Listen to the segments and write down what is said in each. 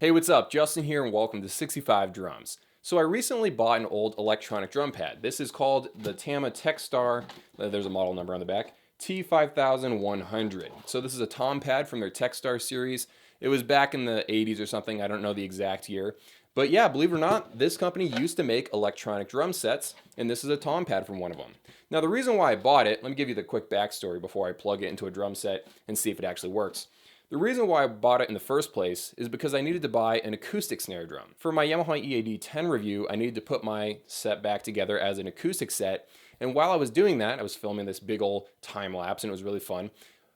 Hey, what's up? Justin here and welcome to 65 Drums. So I recently bought an old electronic drum pad. This is called the Tama Techstar, there's a model number on the back, T5100. So this is a tom pad from their Techstar series. It was back in the 80s or something, I don't know the exact year. But yeah, believe it or not, this company used to make electronic drum sets, and this is a tom pad from one of them. Now the reason why I bought it, let me give you the quick backstory before I plug it into a drum set and see if it actually works. The reason why I bought it in the first place is because I needed to buy an acoustic snare drum. For my Yamaha EAD-10 review, I needed to put my set back together as an acoustic set, and while I was doing that, I was filming this big old time lapse and it was really fun.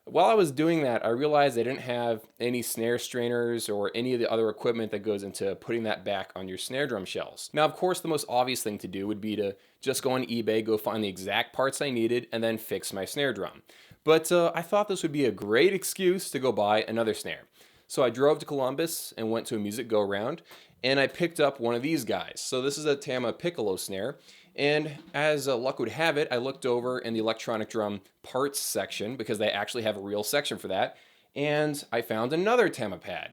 While I was doing that, I realized I didn't have any snare strainers or any of the other equipment that goes into putting that back on your snare drum shells. Now, of course, the most obvious thing to do would be to just go on eBay, go find the exact parts I needed, and then fix my snare drum. But I thought this would be a great excuse to go buy another snare. So I drove to Columbus and went to a music go-around, and I picked up one of these guys. So this is a Tama piccolo snare, and as luck would have it, I looked over in the electronic drum parts section, because they actually have a real section for that, and I found another Tama pad.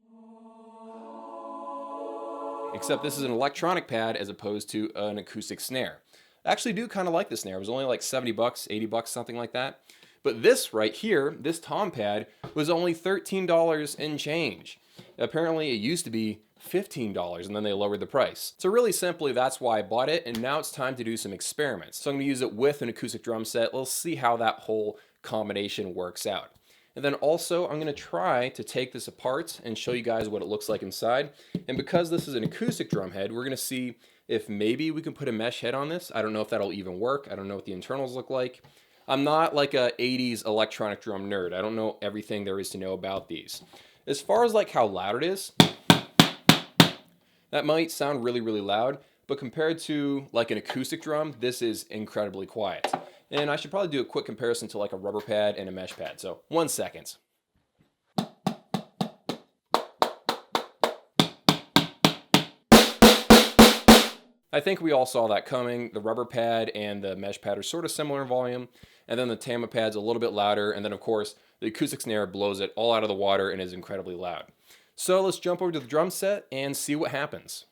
Except this is an electronic pad as opposed to an acoustic snare. I actually do kind of like this snare. It was only like 70 bucks, 80 bucks, something like that. But this right here, this tom pad, was only $13 and change. Apparently it used to be $15 and then they lowered the price. So really simply, that's why I bought it, and now it's time to do some experiments. So I'm going to use it with an acoustic drum set. Let's see how that whole combination works out. And then also I'm going to try to take this apart and show you guys what it looks like inside. And because this is an acoustic drum head, we're going to see if maybe we can put a mesh head on this. I don't know if that'll even work. I don't know what the internals look like. I'm not like a 80s electronic drum nerd. I don't know everything there is to know about these. As far as like how loud it is, that might sound really, really loud, but compared to like an acoustic drum, this is incredibly quiet. And I should probably do a quick comparison to like a rubber pad and a mesh pad. So 1 second. I think we all saw that coming. The rubber pad and the mesh pad are sort of similar in volume, and then the Tama pad's a little bit louder, and then of course the acoustic snare blows it all out of the water and is incredibly loud. So let's jump over to the drum set and see what happens.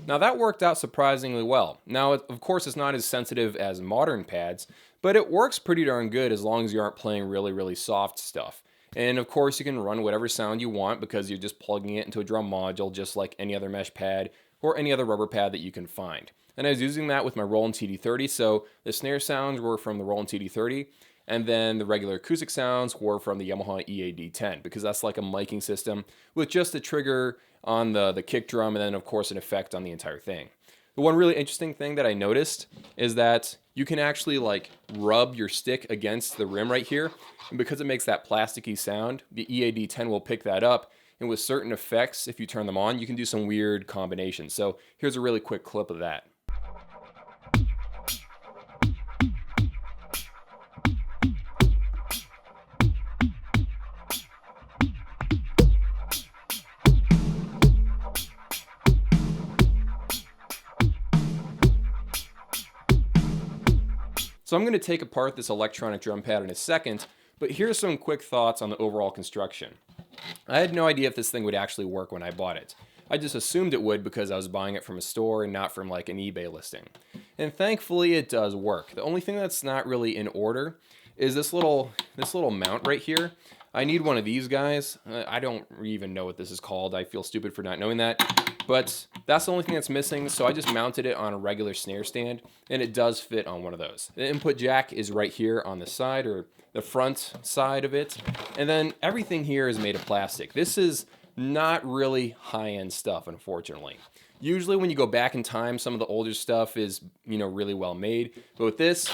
Now that worked out surprisingly well. Now, of course, it's not as sensitive as modern pads, but it works pretty darn good as long as you aren't playing really, really soft stuff. And of course you can run whatever sound you want because you're just plugging it into a drum module just like any other mesh pad or any other rubber pad that you can find. And I was using that with my Roland TD30, so the snare sounds were from the Roland TD30, and then the regular acoustic sounds were from the Yamaha EAD10, because that's like a miking system with just a trigger on the kick drum and then of course an effect on the entire thing. The one really interesting thing that I noticed is that you can actually like rub your stick against the rim right here, and because it makes that plasticky sound, the EAD10 will pick that up, and with certain effects, if you turn them on, you can do some weird combinations. So here's a really quick clip of that. So I'm going to take apart this electronic drum pad in a second, but here's some quick thoughts on the overall construction. I had no idea if this thing would actually work when I bought it. I just assumed it would because I was buying it from a store and not from like an eBay listing. And thankfully it does work. The only thing that's not really in order is this little mount right here. I need one of these guys. I don't even know what this is called. I feel stupid for not knowing that. But that's the only thing that's missing, so I just mounted it on a regular snare stand, and it does fit on one of those. The input jack is right here on the side, or the front side of it, and then everything here is made of plastic. This is not really high-end stuff, unfortunately. Usually when you go back in time, some of the older stuff is, really well made, but with this,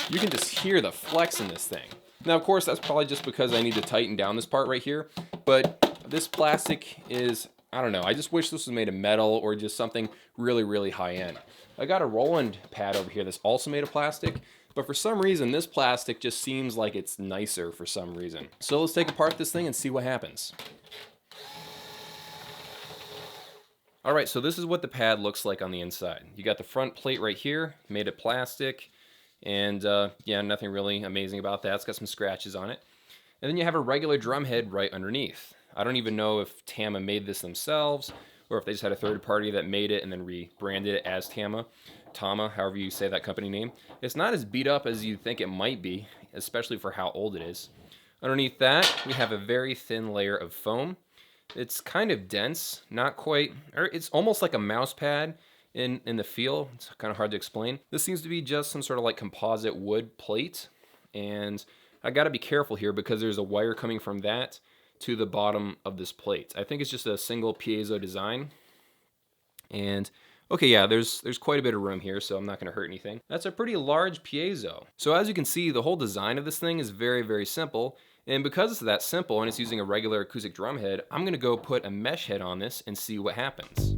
you can just hear the flex in this thing. Now, of course, that's probably just because I need to tighten down this part right here, but this plastic is, I don't know, I just wish this was made of metal or just something really, really high-end. I got a Roland pad over here that's also made of plastic, but for some reason, this plastic just seems like it's nicer for some reason. So let's take apart this thing and see what happens. All right, so this is what the pad looks like on the inside. You got the front plate right here, made of plastic. And yeah, nothing really amazing about that. It's got some scratches on it. And then you have a regular drum head right underneath. I don't even know if Tama made this themselves or if they just had a third party that made it and then rebranded it as Tama, however you say that company name. It's not as beat up as you think it might be, especially for how old it is. Underneath that, we have a very thin layer of foam. It's kind of dense, not quite, or it's almost like a mouse pad. In the feel. It's kind of hard to explain. This seems to be just some sort of like composite wood plate, and I got to be careful here because there's a wire coming from that to the bottom of this plate. I think it's just a single piezo design, and okay, yeah, there's quite a bit of room here, so I'm not going to hurt anything. That's a pretty large piezo. So as you can see, the whole design of this thing is very, very simple, and because it's that simple and it's using a regular acoustic drum head, I'm going to go put a mesh head on this and see what happens.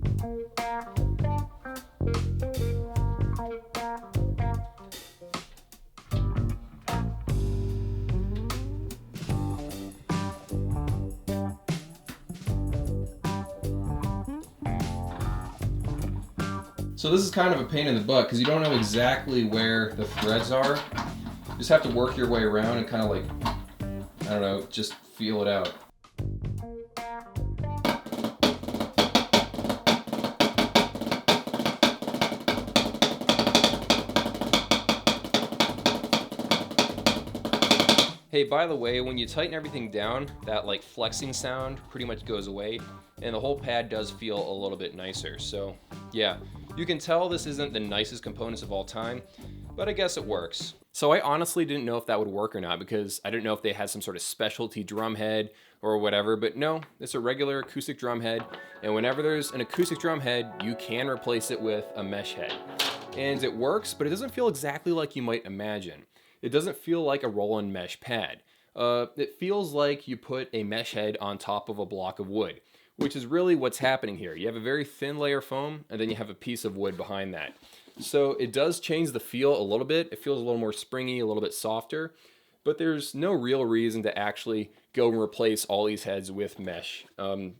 So this is kind of a pain in the butt because you don't know exactly where the threads are. You just have to work your way around and kind of like, I don't know, just feel it out. Hey, by the way, when you tighten everything down, that like flexing sound pretty much goes away, and the whole pad does feel a little bit nicer. So yeah, you can tell this isn't the nicest components of all time, but I guess it works. So I honestly didn't know if that would work or not because I didn't know if they had some sort of specialty drum head or whatever, but no, it's a regular acoustic drum head, and whenever there's an acoustic drum head, you can replace it with a mesh head. And it works, but it doesn't feel exactly like you might imagine. It doesn't feel like a Roland mesh pad. It feels like you put a mesh head on top of a block of wood, which is really what's happening here. You have a very thin layer of foam, and then you have a piece of wood behind that. So it does change the feel a little bit. It feels a little more springy, a little bit softer, but there's no real reason to actually go and replace all these heads with mesh.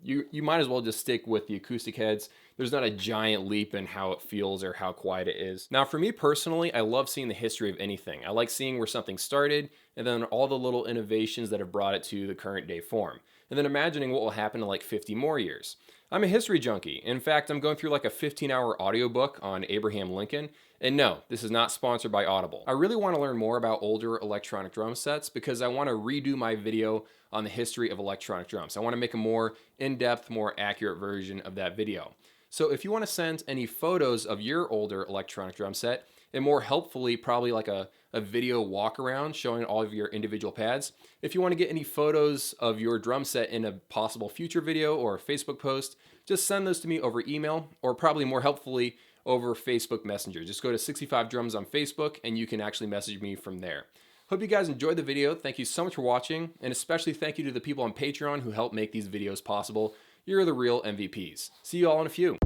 You might as well just stick with the acoustic heads. There's not a giant leap in how it feels or how quiet it is. Now, for me personally, I love seeing the history of anything. I like seeing where something started and then all the little innovations that have brought it to the current day form. And then imagining what will happen in like 50 more years. I'm a history junkie. In fact, I'm going through like a 15-hour audiobook on Abraham Lincoln, And no, this is not sponsored by Audible. I really want to learn more about older electronic drum sets because I want to redo my video on the history of electronic drums. I want to make a more in-depth, more accurate version of that video. So if you want to send any photos of your older electronic drum set, and more helpfully, probably like a video walk around showing all of your individual pads. If you want to get any photos of your drum set in a possible future video or a Facebook post, just send those to me over email, or probably more helpfully over Facebook Messenger. Just go to 65 Drums on Facebook and you can actually message me from there. Hope you guys enjoyed the video. Thank you so much for watching, and especially thank you to the people on Patreon who help make these videos possible. You're the real MVPs. See you all in a few.